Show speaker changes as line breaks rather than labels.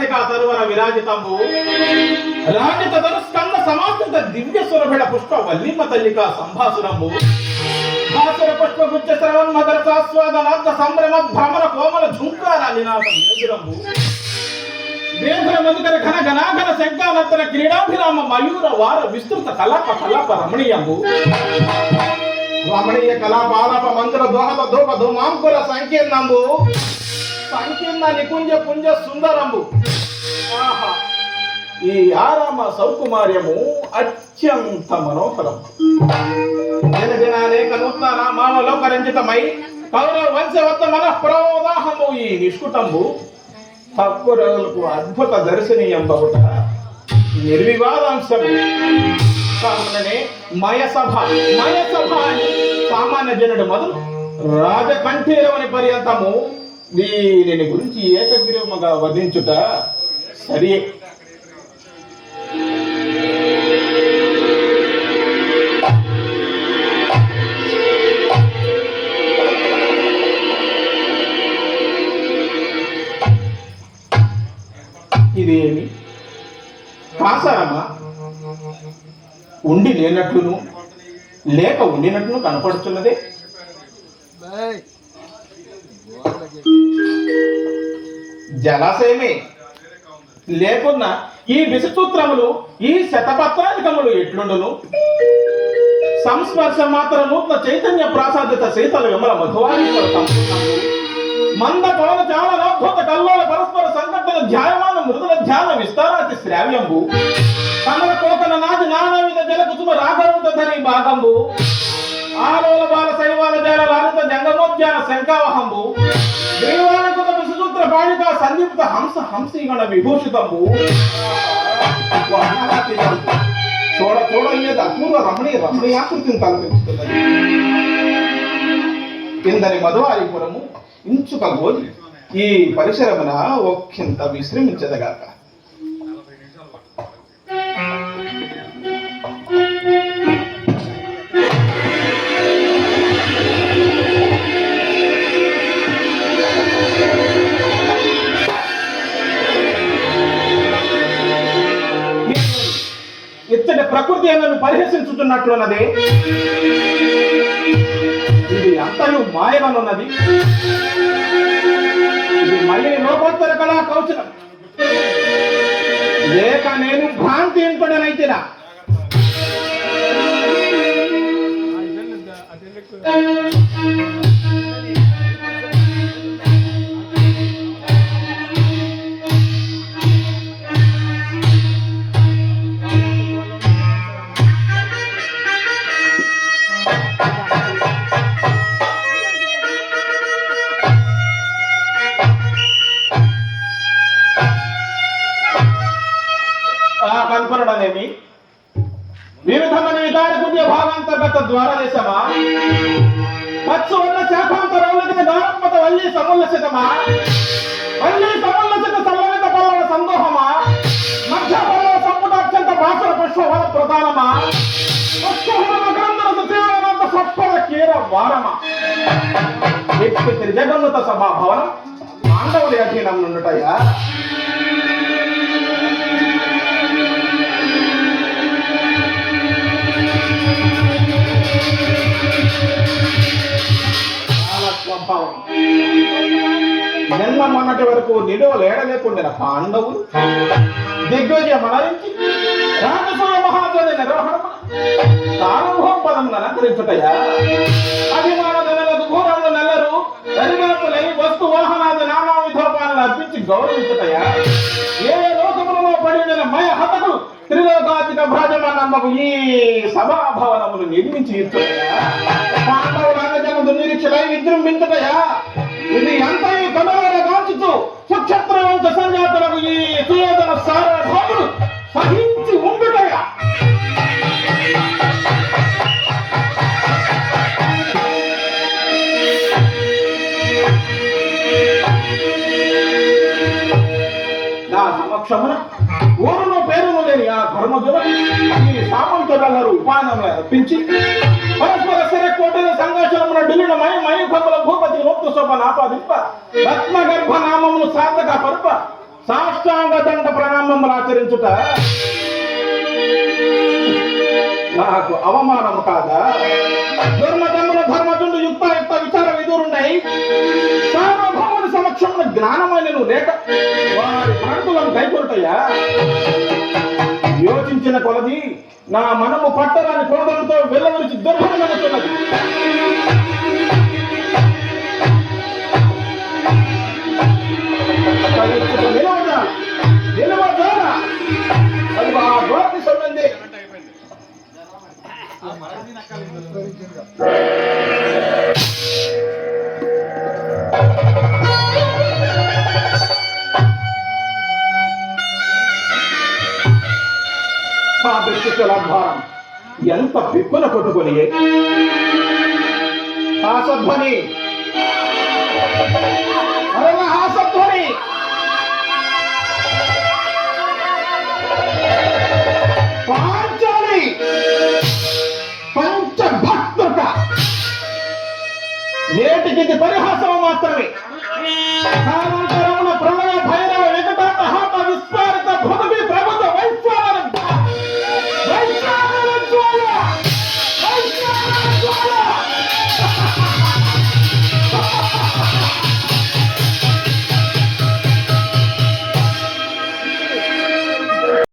నాసికా తరువన విరాజితంబు రాజిత ధనుస్కంద సమాకృత దివ్య సురభిడ పుష్ప వల్లిమ తల్లిక సంభాసురంబు భాసుర పుష్ప గుచ్చ శ్రవణ్ మదర సాస్వాదనార్థ సంభ్రమ భ్రమర కోమల ఝుంకార నినాదం మేజురంబు వేధుల మధుకర ఘన ఘనాఘన శంకానంతర క్రీడాభిరామ మయూర వార విస్తృత కలాప కలాప రమణీయంబు రమణీయ కళాపాలప మంత్ర దోహద దోప ధూమాంకుర సంకీర్ణంబు సంకీర్ణ నికుంజ పుంజ సుందరంబు ఆహా ఈ ఆరామ సౌకుమార్యము అత్యంత మనోహరం దినదినానేక నూతన మానలోకరంజితమై కౌరవ వంశవత్త మన ప్రోదాహము ఈ నిష్కుటంబు తక్కువ రోజులకు అద్భుత దర్శనీయం బహుట నిర్వివాదాంశము కావుననే మయసభ అని సామాన్య జనుడు మొదలు రాజకంఠీరమని పర్యంతము దీనిని గురించి ఏకగ్రీవముగా వర్ణించుట సరియే. ఇదేమి కాసారమ్మా ఉండి లేనట్లును లేక ఉండినట్లును కనపడుతున్నదే. జలాశయమే లేకున్నా ఈ విషసూత్రములు ఈ శతపత్రాధికములు ఎట్లుండును. సంస్పర్శ మాత్ర నూతన చైతన్య ప్రాసాదిత శీతల విమల మధువారీశ్వర సంపూర్ణము మంద పవన చాల నోద్భుత కల్లోల పరస్పర సంకటన ధ్యాయమాన మృదుల ధ్యాన విస్తారాతి శ్రావ్యంబు కమల కోకన నాది నానావిధ జలకుసుమ రాఘవంత ధరి భాగంబు ఆలోల బాల శైవాల జాల లాలిత జంగమోద్యాన శంకావహంబు గ్రీవాలంకృత విసుసూత్ర బాణిక సందీప్త హంస హంసీగణ విభూషితంబు చూడ చూడ మీద అపూర్వ రమణీయాకృతిని కల్పిస్తున్నది. కిందని మధువారిపురము ఇంచుక గోలి ఈ పరిసరమున ఒక్కింత విశ్రమించదగాక. ఇచ్చటి ప్రకృతి నన్ను పరిహసించుతున్నట్లున్నదే. ఇది అంతయు మాయమనున్నది. ఇది మళ్ళీ లోకోత్తర కళా కౌశలం లేక నేను భ్రాంతి ఇంటుడనైతినా. కల్పనడనేమి వివిధమైన విధాన పుణ్య భాగాంతర్గత ద్వారదేశమా పచ్చువన్న శాఖాంతరౌలగిన గానమ్మత వల్లి సముల్లసితమా వల్లి సముల్లసిత సల్లలిత పల్లవ సందోహమా మధ్య పల్లవ సంపుటాత్యంత భాషల పుష్పవన ప్రధానమా పుష్పవన మకరందర సుచేవనంత సత్పర కీర వారమా వ్యక్తి త్రిజగన్నత సభాభవనం పాండవుల అధీనం నుండుటయా. నిన్న మొన్నటి వరకు నిలువలు ఏడలేకుండిన పాండవులు దిగ్విజయం అనరించి రాజసూయ మహాజని నిర్వహణ సానుభవం పదమును అలంకరించుటయా. అభిమాన నెలలకు ఘోరములు నెల్లరు దరివేపులై వస్తు వాహనాది నానా విధోపాలను అర్పించి గౌరవించుటయా. ఏ లోకములలో పడిన మయ హతకు త్రిలోకాధిక భ్రాజమానమ్మకు ఈ సభాభవనములు నిర్మించి ఇచ్చుటయా. పాండవుల అన్నజనదు నిరీక్షలై విజృంభించుటయా. ఇది అంతయు కనుగొన కాంచుతూ సుక్షత్ర వంశ సంజాతులకు ఈ సుయోధన సార్వభౌముడు సహించి ఉండుటయా. నా సమక్షమున ఊరును పేరును లేని ఆ ధర్మజుల ఈ సామంతులరు ఉపాయనమే రప్పించి పరస్పర శరకోటిన సంఘర్షణమున ఢిల్లున మయూఖముల భూపతి నూత్న శోభను ఆపాదింప రత్నగర్భ నామమును సార్థక పరుప సాష్టాంగ దండ ప్రణామములు ఆచరించుట నాకు అవమానం కాదా? దుర్మదమ్ముల ధర్మజుండు యుక్త విచార విధురుండై సార్వభౌముని సమక్షంలో జ్ఞానమైన లేక వారి ప్రణతులను కైకొల్టయ్యా. యోచించిన కొలది నా మనము పట్టరాని కోదలతో వెళ్ళవలసి దుర్భరమవుతున్నది. అది ఆ గోటి సంబంధి భారం ఎంత పిప్పున కొట్టుకొని హాసధ్వని హాసధ్వని పాంచాలి పంచభక్తుక నేటికి పరిహాసం మాత్రమే.